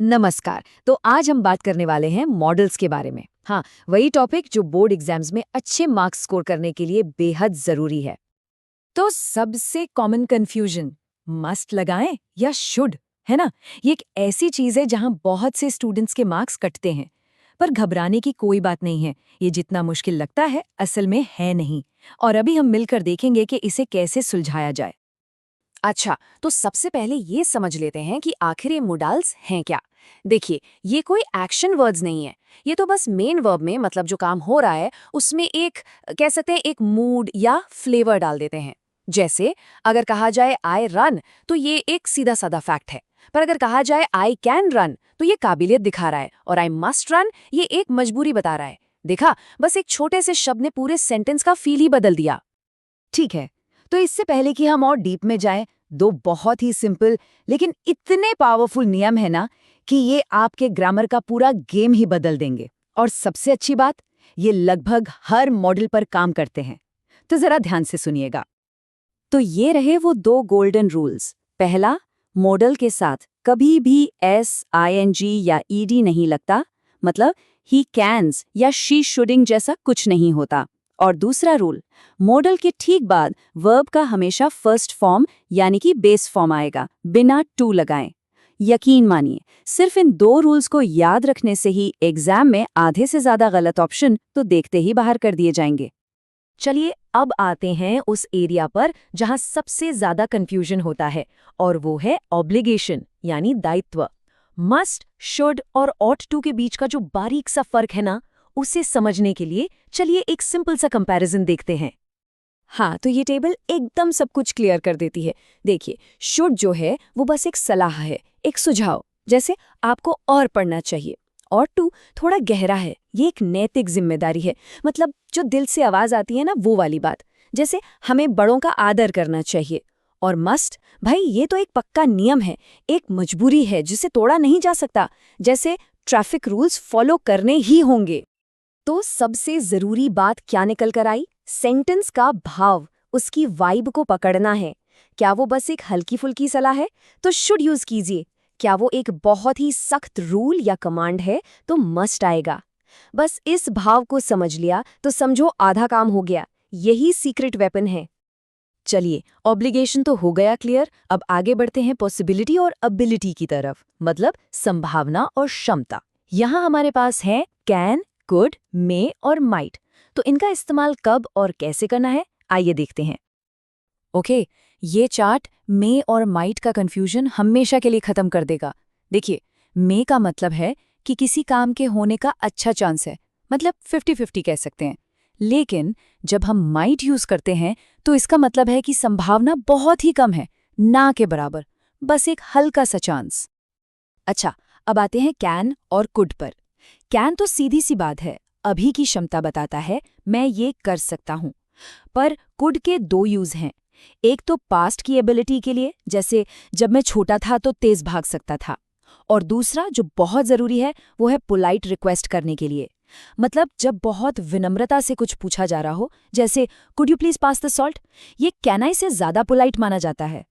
नमस्कार। तो आज हम बात करने वाले हैं मॉडल्स के बारे में। हाँ, वही टॉपिक जो बोर्ड एग्जाम्स में अच्छे मार्क्स स्कोर करने के लिए बेहद जरूरी है। तो सबसे कॉमन कंफ्यूजन, मस्ट लगाएं या शुड, है ना? ये एक ऐसी चीज है जहां बहुत से स्टूडेंट्स के मार्क्स कटते हैं। पर घबराने की कोई बात नहीं है। ये जितना मुश्किल लगता है असल में है नहीं। और अभी हम मिलकर देखेंगे कि इसे कैसे सुलझाया जाए। अच्छा, तो सबसे पहले ये समझ लेते हैं कि आखिर ये मोडाल्स हैं क्या। देखिए, ये कोई एक्शन वर्ड्स नहीं है। ये तो बस मेन वर्ब में मतलब जो काम हो रहा है उसमें एक कह सकते हैं एक मूड या फ्लेवर डाल देते हैं। जैसे अगर कहा जाए आई रन तो ये एक सीधा साधा फैक्ट है। पर अगर कहा जाए आई कैन रन तो ये काबिलियत दिखा रहा है, और आई मस्ट रन ये एक मजबूरी बता रहा है। देखा, बस एक छोटे से शब्द ने पूरे सेंटेंस का फील ही बदल दिया। ठीक है, तो इससे पहले कि हम और डीप में जाएं, दो बहुत ही सिंपल लेकिन इतने पावरफुल नियम है ना कि ये आपके ग्रामर का पूरा गेम ही बदल देंगे। और सबसे अच्छी बात, ये लगभग हर मॉडल पर काम करते हैं। तो जरा ध्यान से सुनिएगा। तो ये रहे वो दो गोल्डन रूल्स। पहला, मॉडल के साथ कभी भी एस, आईएनजी या ईडी नहीं लगता, मतलब ही कैन्स या शी शुडिंग जैसा कुछ नहीं होता। और दूसरा रूल, मॉडल के ठीक बाद वर्ब का हमेशा फर्स्ट फॉर्म यानी कि बेस फॉर्म आएगा, बिना टू लगाएं। यकीन मानिए, सिर्फ इन दो रूल्स को याद रखने से ही एग्जाम में आधे से ज्यादा गलत ऑप्शन तो देखते ही बाहर कर दिए जाएंगे। चलिए अब आते हैं उस एरिया पर जहां सबसे ज्यादा कंफ्यूजन होता है, और वो है ऑब्लिगेशन यानी दायित्व। मस्ट, शुड और ऑट टू के बीच का जो बारीक सा फर्क है ना, उसे समझने के लिए चलिए एक सिंपल सा कंपैरिजन देखते हैं। हाँ, तो ये टेबल एकदम सब कुछ क्लियर कर देती है। देखिए, शुड जो है वो बस एक सलाह है, एक सुझाव, जैसे आपको और पढ़ना चाहिए। और टू थोड़ा गहरा है, ये एक नैतिक जिम्मेदारी है, मतलब जो दिल से आवाज आती है ना, वो वाली बात, जैसे हमें बड़ों का आदर करना चाहिए। और मस्ट, भाई ये तो एक पक्का नियम है, एक मजबूरी है जिसे तोड़ा नहीं जा सकता, जैसे ट्रैफिक रूल्स फॉलो करने ही होंगे। तो सबसे जरूरी बात क्या निकल कर आई? सेंटेंस का भाव, उसकी वाइब को पकड़ना है। क्या वो बस एक हल्की फुल्की सलाह है तो शुड यूज कीजिए। क्या वो एक बहुत ही सख्त रूल या कमांड है तो मस्ट आएगा। बस इस भाव को समझ लिया तो समझो आधा काम हो गया। यही सीक्रेट वेपन है। चलिए, ऑब्लिगेशन तो हो गया क्लियर। अब आगे बढ़ते हैं पॉसिबिलिटी और एबिलिटी की तरफ, मतलब संभावना और क्षमता। यहाँ हमारे पास है कैन, कुड, मे और माइट। तो इनका इस्तेमाल कब और कैसे करना है, आइए देखते हैं। ओके, ये चार्ट मे और माइट का कंफ्यूजन हमेशा के लिए खत्म कर देगा। देखिए, मे का मतलब है कि किसी काम के होने का अच्छा चांस है, मतलब 50-50 कह सकते हैं। लेकिन जब हम माइट यूज करते हैं तो इसका मतलब है कि संभावना बहुत ही कम है, ना के बराबर, बस एक हल्का सा चांस। अच्छा, अब आते हैं कैन और कुड पर। कैन तो सीधी सी बात है, अभी की क्षमता बताता है, मैं ये कर सकता हूं। पर कुड के दो यूज हैं। एक तो पास्ट की एबिलिटी के लिए, जैसे जब मैं छोटा था तो तेज भाग सकता था। और दूसरा जो बहुत जरूरी है वो है पोलाइट रिक्वेस्ट करने के लिए, मतलब जब बहुत विनम्रता से कुछ पूछा जा रहा हो, जैसे could you please pass the salt. ये कैन आई से ज्यादा पोलाइट माना जाता है।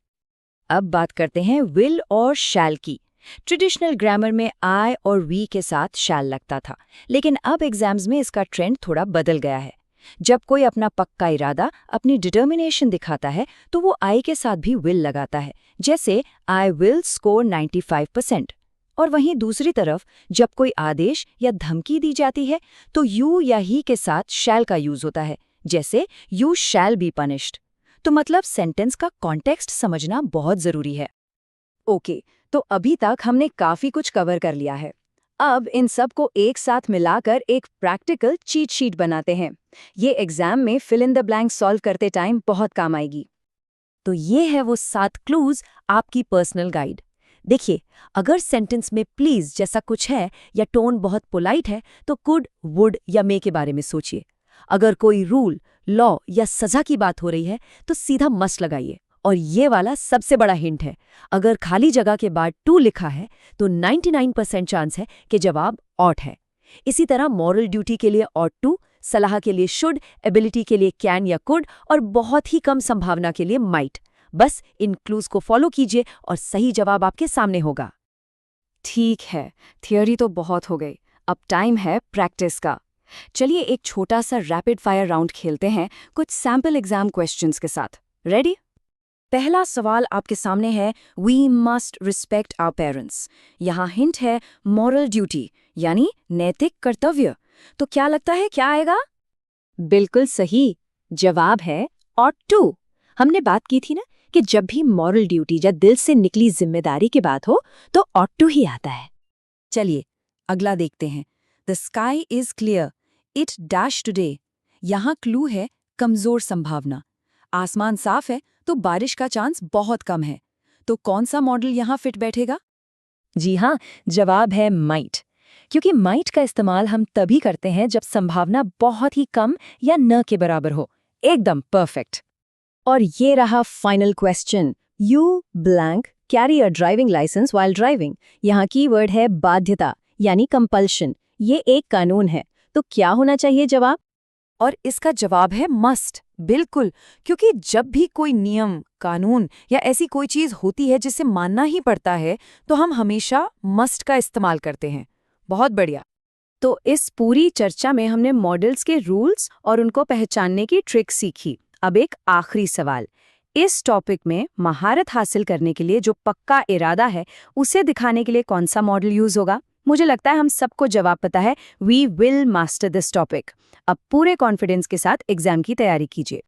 अब बात करते हैं विल और शैल की। ट्रेडिशनल ग्रामर में आई और वी के साथ शैल लगता था, लेकिन अब एग्जाम्स में इसका ट्रेंड थोड़ा बदल गया है। जब कोई अपना पक्का इरादा, अपनी डिटर्मिनेशन दिखाता है तो वो आई के साथ भी विल लगाता है, जैसे आई विल स्कोर 95%। और वहीं दूसरी तरफ जब कोई आदेश या धमकी दी जाती है तो यू या ही के साथ शैल का यूज होता है, जैसे यू शैल बी पनिश्ड। तो मतलब सेंटेंस का कॉन्टेक्स्ट समझना बहुत जरूरी है। ओके, तो अभी तक हमने काफी कुछ कवर कर लिया है। अब इन सब को एक साथ मिलाकर एक प्रैक्टिकल चीट शीट बनाते हैं। ये एग्जाम में fill in the blank solve करते टाइम बहुत काम आएगी। तो ये है वो 7 क्लूज, आपकी पर्सनल गाइड। देखिए, अगर सेंटेंस में प्लीज जैसा कुछ है या टोन बहुत पोलाइट है तो कुड, वुड या मे के बारे में सोचिए। अगर कोई रूल, लॉ या सजा की बात हो रही है तो सीधा मस्ट लगाइए। और ये वाला सबसे बड़ा हिंट है, अगर खाली जगह के बाद टू लिखा है तो 99% चांस है कि जवाब ऑट है। इसी तरह मॉरल ड्यूटी के लिए ऑट टू, सलाह के लिए शुड, एबिलिटी के लिए कैन या कुड और बहुत ही कम संभावना के लिए माइट। बस इन क्लूज को फॉलो कीजिए और सही जवाब आपके सामने होगा। ठीक है, थियोरी तो बहुत हो गई, अब टाइम है प्रैक्टिस का। चलिए एक छोटा सा रैपिड फायर राउंड खेलते हैं कुछ सैम्पल एग्जाम क्वेश्चंस के साथ। रेडी? पहला सवाल आपके सामने है, we must respect our parents. यहाँ हिंट है मॉरल ड्यूटी, यानी नैतिक कर्तव्य। तो क्या लगता है क्या आएगा? बिल्कुल सही जवाब है ऑट टू। हमने बात की थी ना कि जब भी मॉरल ड्यूटी या दिल से निकली जिम्मेदारी की बात हो तो ऑट टू ही आता है। चलिए अगला देखते हैं। The sky is clear, it dash today. यहाँ क्लू है कमजोर संभावना। आसमान साफ है तो बारिश का चांस बहुत कम है। तो कौन सा मॉडल यहाँ फिट बैठेगा? जी हाँ, जवाब है माइट, क्योंकि माइट का इस्तेमाल हम तभी करते हैं जब संभावना बहुत ही कम या न के बराबर हो। एकदम परफेक्ट। और ये रहा final question. You blank carry a driving licence while driving. यहाँ कीवर्ड है बाध्यता, यानी कंपल्शन। ये एक कानून है, तो क्या होना चाहिए जवाब? और इसका जवाब है मस्ट। बिल्कुल, क्योंकि जब भी कोई नियम, कानून या ऐसी कोई चीज होती है जिसे मानना ही पड़ता है, तो हम हमेशा मस्ट का इस्तेमाल करते हैं। बहुत बढ़िया। तो इस पूरी चर्चा में हमने मॉडल्स के रूल्स और उनको पहचानने की ट्रिक सीखी। अब एक आखिरी सवाल। इस टॉपिक में महारत हासिल करने के लिए जो पक्का इरादा है, उसे दिखाने के लिए कौन सा मॉडल यूज होगा? मुझे लगता है हम सबको जवाब पता है। We will master this topic. अब पूरे कॉन्फिडेंस के साथ एग्जाम की तैयारी कीजिए।